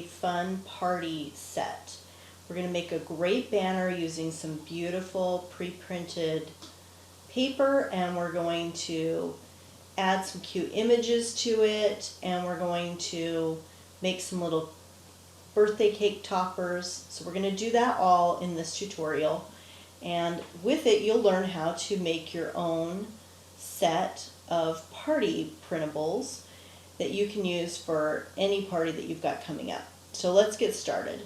fun party set. We're going to make a great banner using some beautiful pre-printed paper, and we're going to add some cute images to it, and we're going to make some little birthday cake toppers. So we're going to do that all in this tutorial, and with it you'll learn how to make your own set of party printables that you can use for any party that you've got coming up. So let's get started.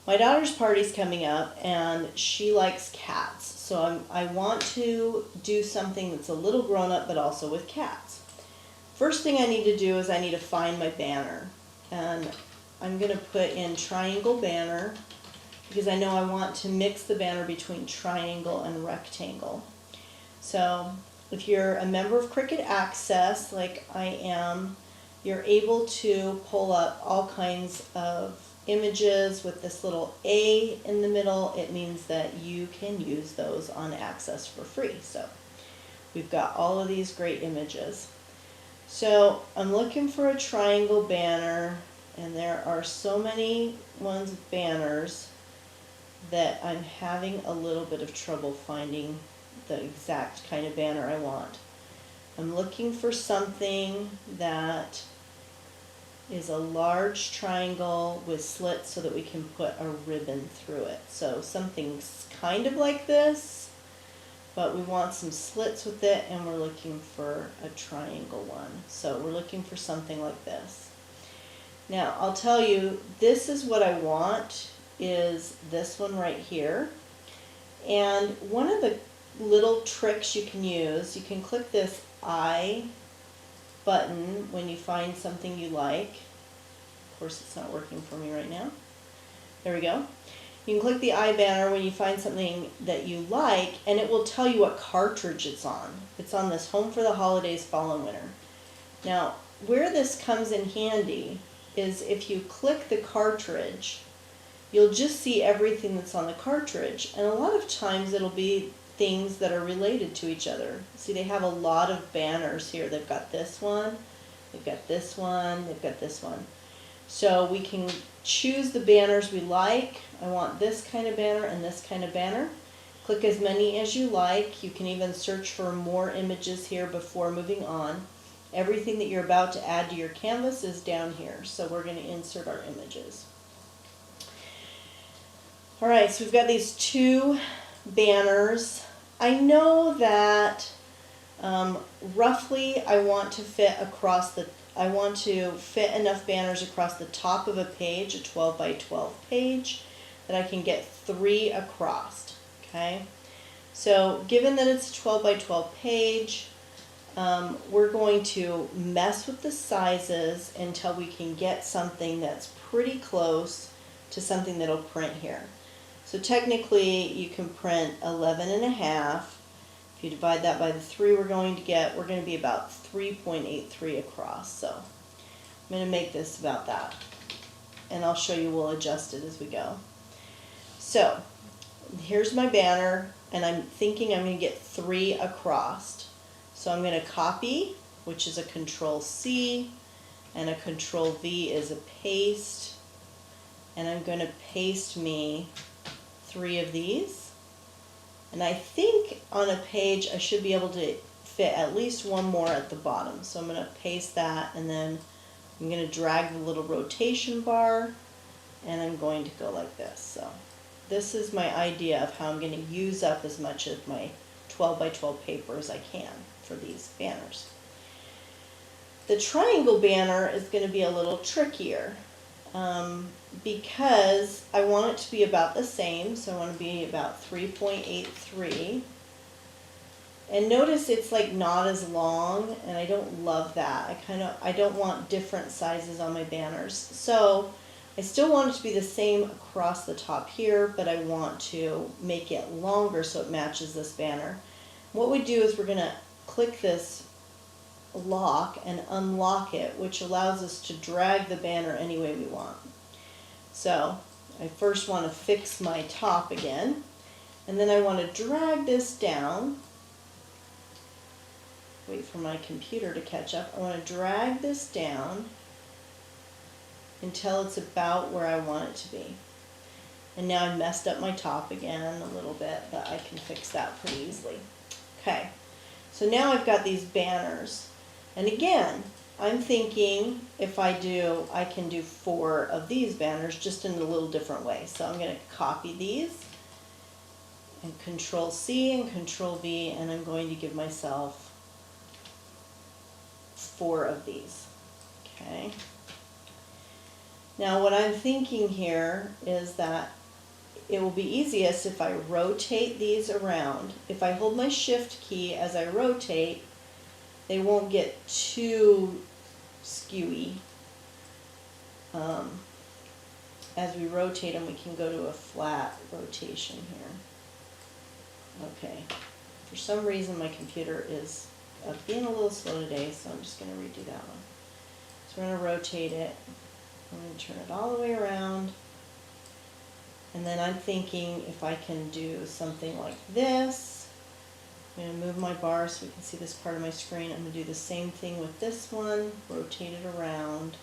My daughter's party's coming up and she likes cats, so I want to do something that's a little grown up but also with cats. First thing I need to do is I need to find my banner, and I'm going to put in triangle banner because I know I want to mix the banner between triangle and rectangle. So if you're a member of Cricut Access like I am, you're able to pull up all kinds of images with this little A in the middle. It means that you can use those on Access for free. So we've got all of these great images. So I'm looking for a triangle banner, and there are so many ones with banners that I'm having a little bit of trouble finding the exact kind of banner I want. I'm looking for something that is a large triangle with slits so that we can put a ribbon through it. So something's kind of like this, but we want some slits with it, and we're looking for a triangle one. So we're looking for something like this. Now I'll tell you, this is what I want, is this one right here. And one of the little tricks you can use, you can click this I button when you find something you like. Of course it's not working for me right now. There we go. You can click the I banner when you find something that you like, and it will tell you what cartridge it's on. It's on this Home for the Holidays Fall and Winter. Now where this comes in handy is if you click the cartridge, you'll just see everything that's on the cartridge, and a lot of times it'll be things that are related to each other. See, they have a lot of banners here. They've got this one, they've got this one, they've got this one. So we can choose the banners we like. I want this kind of banner and this kind of banner. Click as many as you like. You can even search for more images here before moving on. Everything that you're about to add to your canvas is down here, so we're going to insert our images. Alright, so we've got these two banners. I know that roughly I want to fit enough banners across the top of a page, a 12 by 12 page, that I can get 3 across. Okay, so given that it's a 12 by 12 page, we're going to mess with the sizes until we can get something that's pretty close to something that'll print here. So technically you can print 11.5. If you divide that by the 3 we're going to be about 3.83 across. So I'm going to make this about that, and I'll show you, we'll adjust it as we go. So here's my banner, and I'm thinking I'm going to get 3 across. So I'm going to copy, which is a Control-C, and a Control-V is a paste, and I'm going to paste me 3 of these. And I think on a page I should be able to fit at least one more at the bottom. So I'm going to paste that, and then I'm going to drag the little rotation bar, and I'm going to go like this. So this is my idea of how I'm going to use up as much of my 12 by 12 paper as I can for these banners. The triangle banner is going to be a little trickier because I want it to be about the same, so I want to be about 3.83. And notice it's like not as long, and I don't love that. I don't want different sizes on my banners. So I still want it to be the same across the top here, but I want to make it longer so it matches this banner. What we do is we're going to click this lock and unlock it, which allows us to drag the banner any way we want. So I first want to fix my top again, and then I want to drag this down. Wait for my computer to catch up. I want to drag this down until it's about where I want it to be. And now I messed up my top again a little bit, but I can fix that pretty easily. Okay, so now I've got these banners. And again, I'm thinking if I can do 4 of these banners just in a little different way. So I'm going to copy these and Control C and Control V, and I'm going to give myself 4 of these. Okay. Now what I'm thinking here is that it will be easiest if I rotate these around. If I hold my Shift key as I rotate, they won't get too skewy. As we rotate them, we can go to a flat rotation here. Okay. For some reason, my computer is being a little slow today, so I'm just going to redo that one. So we're going to rotate it. I'm going to turn it all the way around. And then I'm thinking if I can do something like this. I'm going to move my bar so we can see this part of my screen. I'm going to do the same thing with this one. Rotate it around.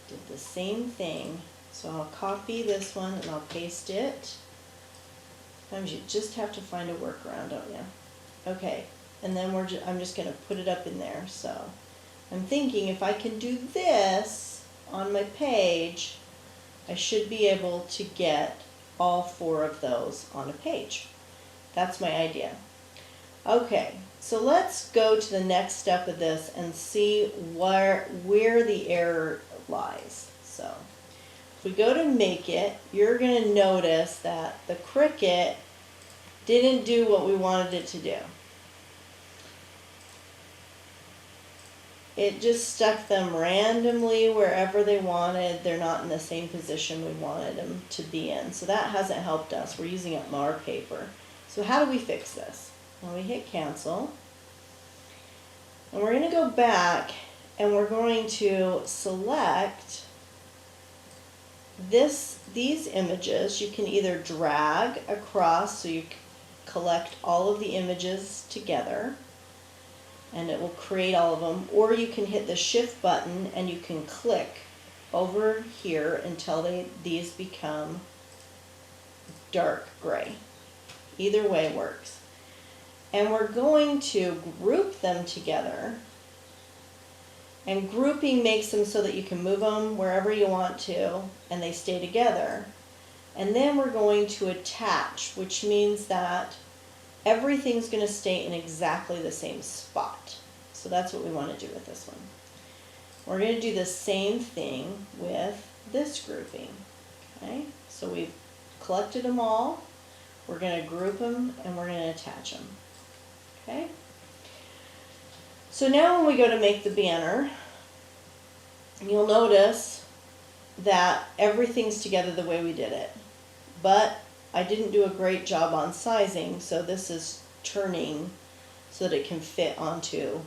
Did the same thing. So I'll copy this one and I'll paste it. Sometimes you just have to find a workaround, don't you? Okay, and then I'm just going to put it up in there. So I'm thinking if I can do this on my page, I should be able to get all 4 of those on a page. That's my idea. Okay, so let's go to the next step of this and see where the error lies. So if we go to make it, you're going to notice that the Cricut didn't do what we wanted it to do. It just stuck them randomly wherever they wanted. They're not in the same position we wanted them to be in. So that hasn't helped us. We're using up more paper. So how do we fix this? Well, we hit cancel. And we're going to go back and we're going to select these images. You can either drag across so you collect all of the images together, and it will create all of them, or you can hit the Shift button and you can click over here until these become dark gray. Either way works. And we're going to group them together, and grouping makes them so that you can move them wherever you want to and they stay together. And then we're going to attach, which means that everything's going to stay in exactly the same spot. So that's what we want to do with this one. We're going to do the same thing with this grouping. Okay, so we've collected them all. We're going to group them and we're going to attach them. Okay. So now when we go to make the banner, you'll notice that everything's together the way we did it. But I didn't do a great job on sizing, so this is turning so that it can fit onto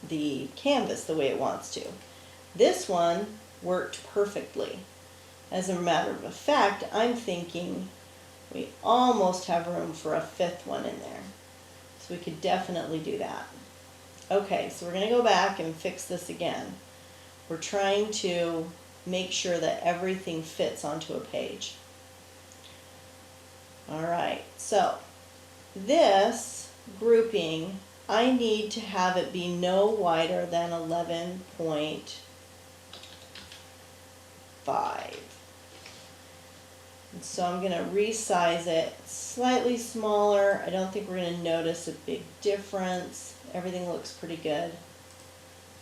the canvas the way it wants to. This one worked perfectly. As a matter of fact, I'm thinking we almost have room for a 5th one in there. So we could definitely do that. Okay, so we're going to go back and fix this again. We're trying to make sure that everything fits onto a page. Alright, so this grouping, I need to have it be no wider than 11.5. And so I'm going to resize it slightly smaller. I don't think we're going to notice a big difference. Everything looks pretty good.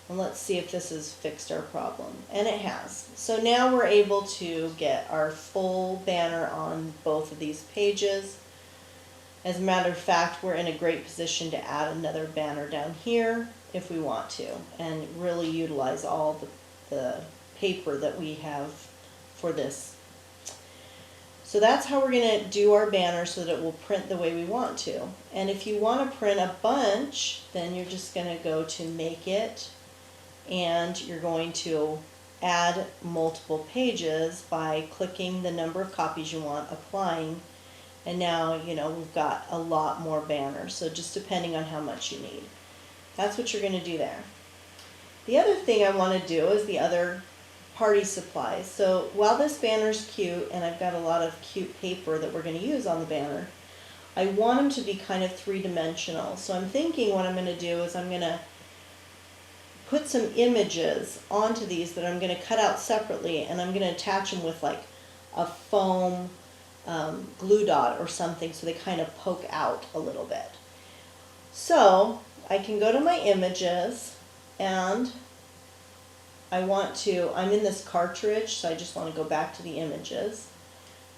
And let's see if this has fixed our problem. And it has. So now we're able to get our full banner on both of these pages. As a matter of fact, we're in a great position to add another banner down here if we want to, and really utilize all the paper that we have for this. So that's how we're going to do our banner so that it will print the way we want to. And if you want to print a bunch, then you're just going to go to Make It, and you're going to add multiple pages by clicking the number of copies you want, applying, and now we've got a lot more banners. So just depending on how much you need. That's what you're going to do there. The other thing I want to do is the other party supplies. So while this banner's cute, and I've got a lot of cute paper that we're going to use on the banner, I want them to be kind of three-dimensional. So I'm thinking what I'm going to do is I'm going to put some images onto these that I'm going to cut out separately, and I'm going to attach them with like a foam glue dot or something so they kind of poke out a little bit. So I can go to my images, and I'm in this cartridge, so I just want to go back to the images.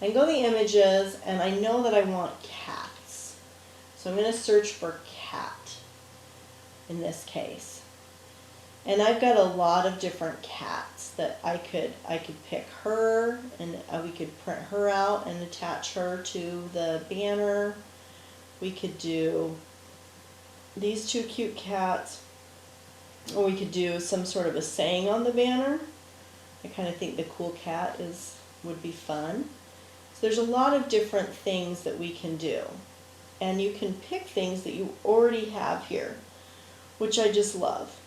I can go to the images, and I know that I want cats. So I'm going to search for cat in this case. And I've got a lot of different cats that I could pick her, and we could print her out and attach her to the banner. We could do these two cute cats, or we could do some sort of a saying on the banner. I kind of think the cool cat would be fun. So there's a lot of different things that we can do. And you can pick things that you already have here, which I just love.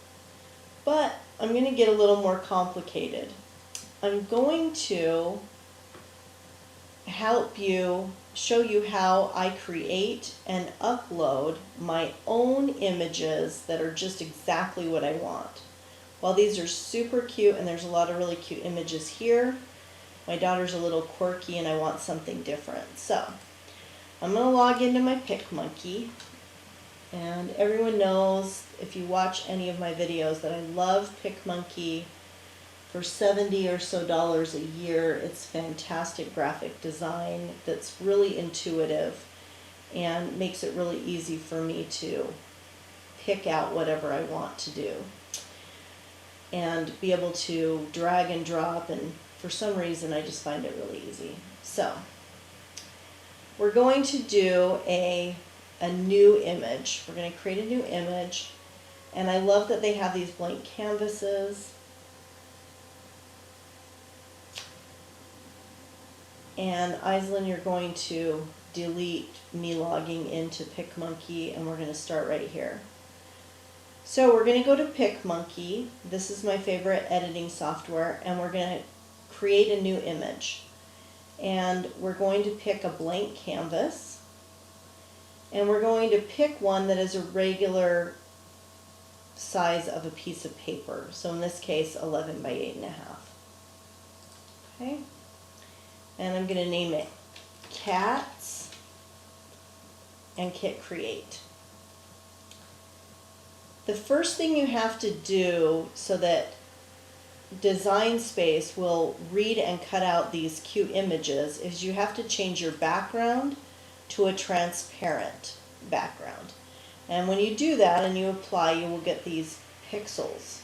But I'm going to get a little more complicated. I'm going to show you how I create and upload my own images that are just exactly what I want. While these are super cute, and there's a lot of really cute images here, my daughter's a little quirky and I want something different. So I'm going to log into my PicMonkey. And everyone knows, if you watch any of my videos, that I love PicMonkey. For $70 or so a year, it's fantastic graphic design that's really intuitive and makes it really easy for me to pick out whatever I want to do and be able to drag and drop, and for some reason I just find it really easy. So we're going to do a new image. We're going to create a new image, and I love that they have these blank canvases. And Aislinn, you're going to delete me logging into PicMonkey, and we're going to start right here. So we're going to go to PicMonkey. This is my favorite editing software, and we're going to create a new image. And we're going to pick a blank canvas, and we're going to pick one that is a regular size of a piece of paper. So in this case, 11 by 8.5. Okay. And I'm going to name it Cats and hit Create. The first thing you have to do so that Design Space will read and cut out these cute images is you have to change your background to a transparent background. And when you do that and you apply, you will get these pixels.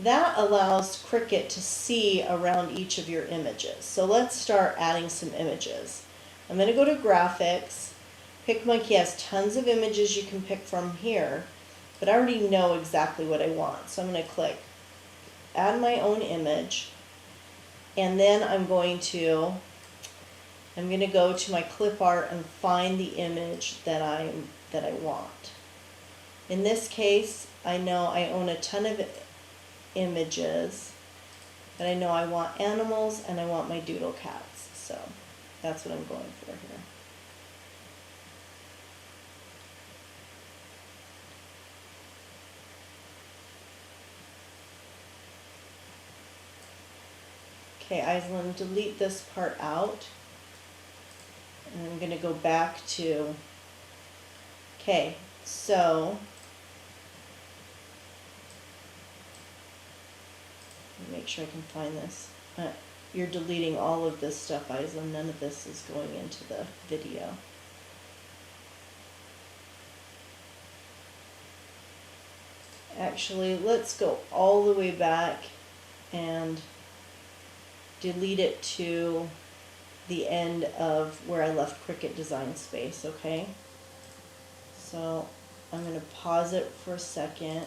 That allows Cricut to see around each of your images. So let's start adding some images. I'm going to go to Graphics. PicMonkey has tons of images you can pick from here, but I already know exactly what I want. So I'm going to click Add My Own Image, and then I'm going to go to my clipart and find the image that I want. In this case, I know I own a ton of images, but I know I want animals and I want my doodle cats, so that's what I'm going for here. Okay, Aislinn, delete this part out, and I'm going to go back to, okay, so make sure I can find this. You're deleting all of this stuff, Aislinn. None of this is going into the video. Actually, let's go all the way back and delete it to the end of where I left Cricut Design Space, okay? So I'm going to pause it for a second.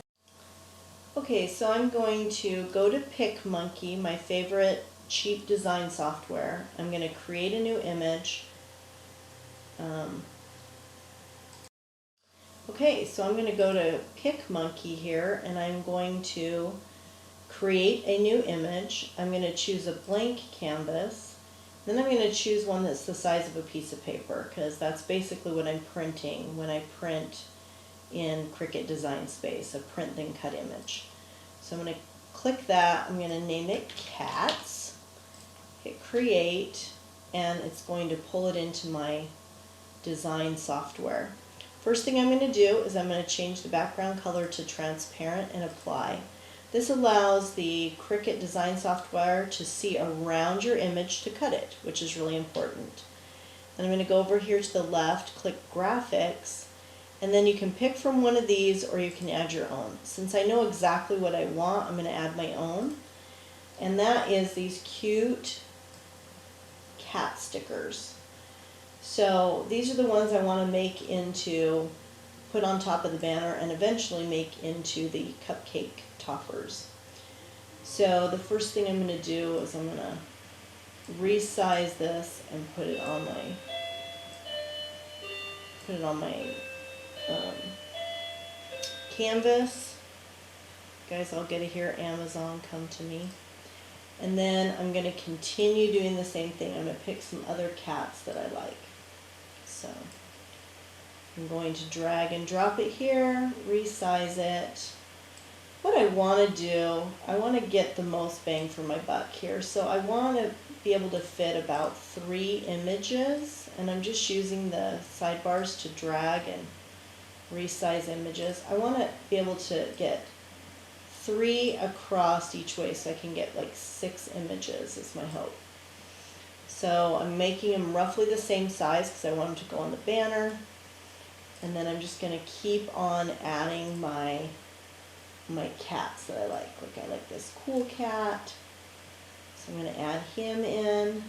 Okay, so I'm going to go to PicMonkey, my favorite cheap design software. I'm going to create a new image. Okay, so I'm going to go to PicMonkey here, and I'm going to create a new image. I'm going to choose a blank canvas. Then I'm going to choose one that's the size of a piece of paper, because that's basically what I'm printing when I print in Cricut Design Space, a print then cut image. So I'm going to click that. I'm going to name it Cats, hit create, and it's going to pull it into my design software. First thing I'm going to do is I'm going to change the background color to transparent and apply. This allows the Cricut Design software to see around your image to cut it, which is really important. Then I'm going to go over here to the left, click Graphics, and then you can pick from one of these or you can add your own. Since I know exactly what I want, I'm going to add my own. And that is these cute cat stickers. So these are the ones I want to make into, put on top of the banner and eventually make into the cupcake toppers. So the first thing I'm going to do is I'm going to resize this and put it on my canvas. Guys, I'll get it here. Amazon, come to me. And then I'm going to continue doing the same thing. I'm going to pick some other cats that I like. So I'm going to drag and drop it here, resize it. What I want to do, I want to get the most bang for my buck here. So I want to be able to fit about 3 images, and I'm just using the sidebars to drag and resize images. I want to be able to get 3 across each way so I can get like 6 images is my hope. So I'm making them roughly the same size because I want them to go on the banner. And then I'm just going to keep on adding my cats that I like. Like I like this cool cat. So I'm going to add him in.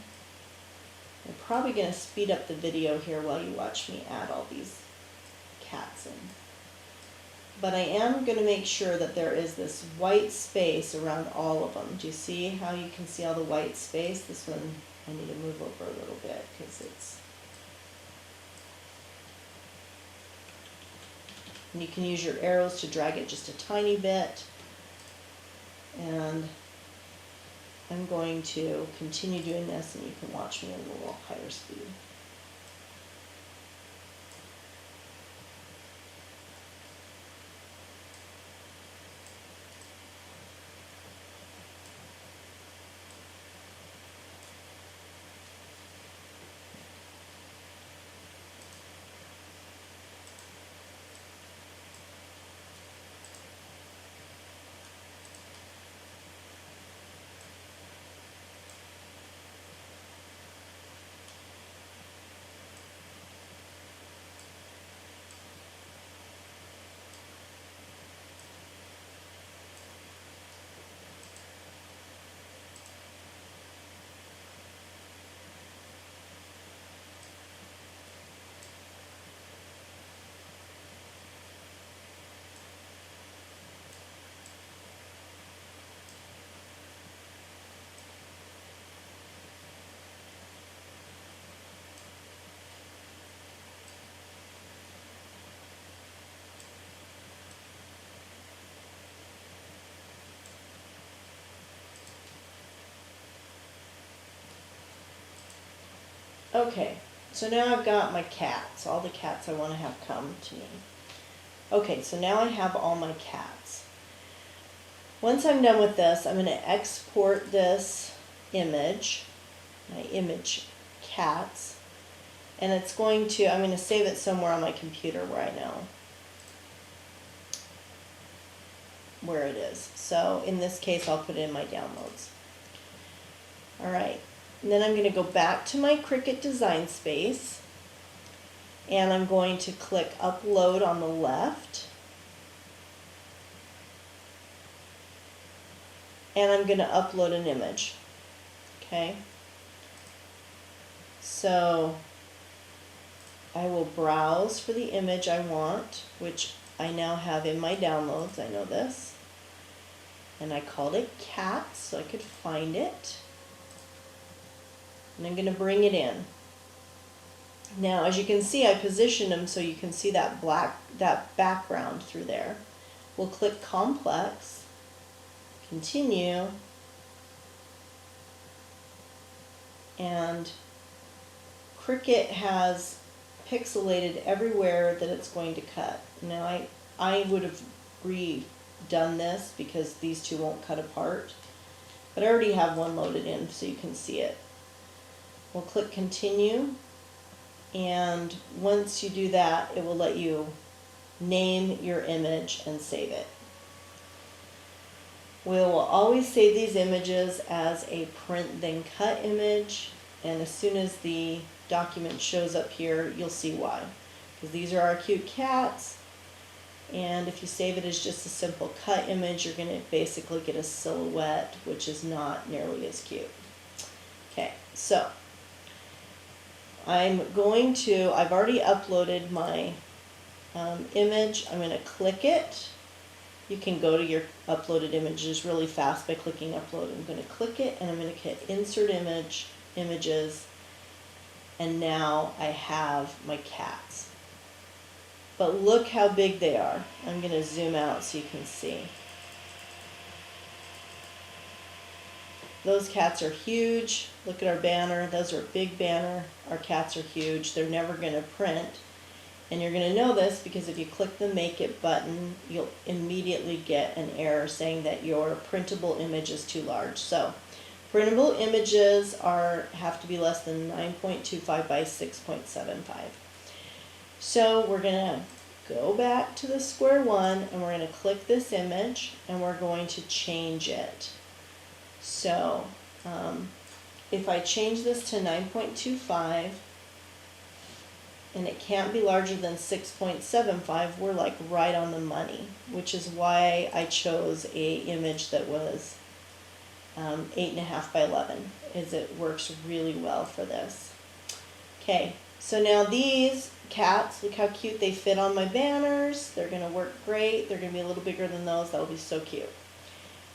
I'm probably going to speed up the video here while you watch me add all these cats in. But I am going to make sure that there is this white space around all of them. Do you see how you can see all the white space? This one I need to move over a little bit because it's... And you can use your arrows to drag it just a tiny bit. And I'm going to continue doing this, and you can watch me at a little higher speed. Okay, so now I've got my cats, all the cats I want to have come to me. Okay, so now I have all my cats. Once I'm done with this, I'm going to export this image, my image cats, and it's going to, I'm going to save it somewhere on my computer where I know where it is. So in this case, I'll put it in my downloads. All right. And then I'm going to go back to my Cricut Design Space, and I'm going to click Upload on the left, and I'm going to upload an image. Okay, so I will browse for the image I want, which I now have in my downloads. I know this, and I called it Cat so I could find it. And I'm going to bring it in. Now, as you can see, I positioned them so you can see that that background through there. We'll click complex, continue, and Cricut has pixelated everywhere that it's going to cut. Now, I would have redone this because these two won't cut apart, but I already have one loaded in so you can see it. We'll click continue, and once you do that, it will let you name your image and save it. We will always save these images as a print then cut image, and as soon as the document shows up here, you'll see why. Because these are our cute cats, and if you save it as just a simple cut image, you're going to basically get a silhouette, which is not nearly as cute. Okay, so I've already uploaded my image. I'm going to click it. You can go to your uploaded images really fast by clicking upload. I'm going to click it, and I'm going to hit insert images, and now I have my cats. But look how big they are. I'm going to zoom out so you can see. Those cats are huge. Look at our banner. Those are a big banner. Our cats are huge. They're never going to print. And you're going to know this because if you click the Make It button, you'll immediately get an error saying that your printable image is too large. So, printable images have to be less than 9.25 by 6.75. So, we're going to go back to the square one, and we're going to click this image, and we're going to change it. So, if I change this to 9.25, and it can't be larger than 6.75, we're like right on the money, which is why I chose a image that was 8.5 by 11, is it works really well for this. Okay, so now these cats, look how cute they fit on my banners. They're going to work great. They're going to be a little bigger than those. That'll be so cute.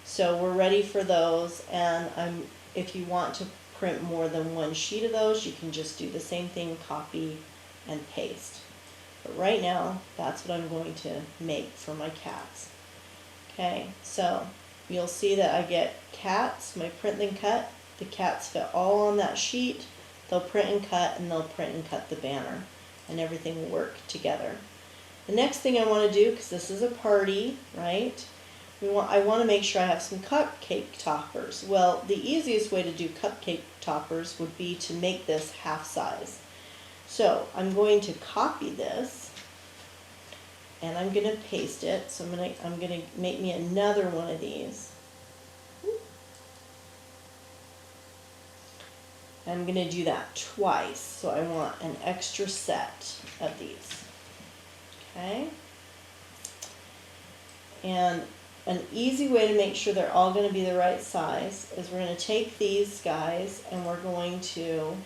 So we're ready for those, and if you want to print more than one sheet of those, you can just do the same thing, copy and paste. But right now, that's what I'm going to make for my cats. Okay, so you'll see that I get cats, my print then cut. The cats fit all on that sheet. They'll print and cut, and they'll print and cut the banner, and everything will work together. The next thing I want to do, because this is a party, right? I want to make sure I have some cupcake toppers. Well, the easiest way to do cupcake toppers would be to make this half size. So I'm going to copy this, and I'm going to paste it. So I'm going to make me another one of these. I'm going to do that twice. So I want an extra set of these. Okay. And an easy way to make sure they're all going to be the right size is we're going to take these guys, and we're going to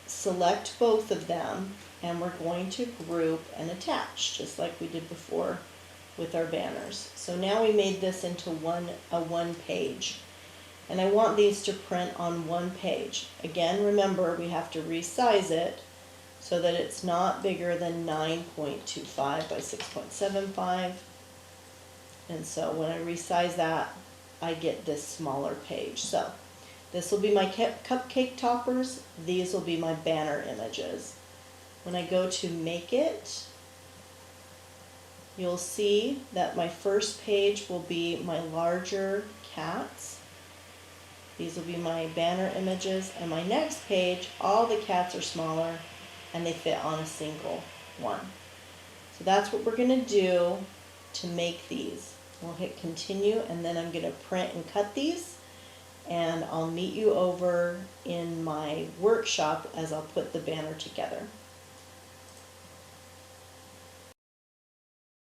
select both of them, and we're going to group and attach, just like we did before with our banners. So now we made this into a one page, and I want these to print on one page. Again, remember, we have to resize it so that it's not bigger than 9.25 by 6.75. And so when I resize that, I get this smaller page. So this will be my cupcake toppers. These will be my banner images. When I go to make it, you'll see that my first page will be my larger cats. These will be my banner images. And my next page, all the cats are smaller, and they fit on a single one. So that's what we're going to do to make these. We'll hit continue, and then I'm going to print and cut these, and I'll meet you over in my workshop as I'll put the banner together.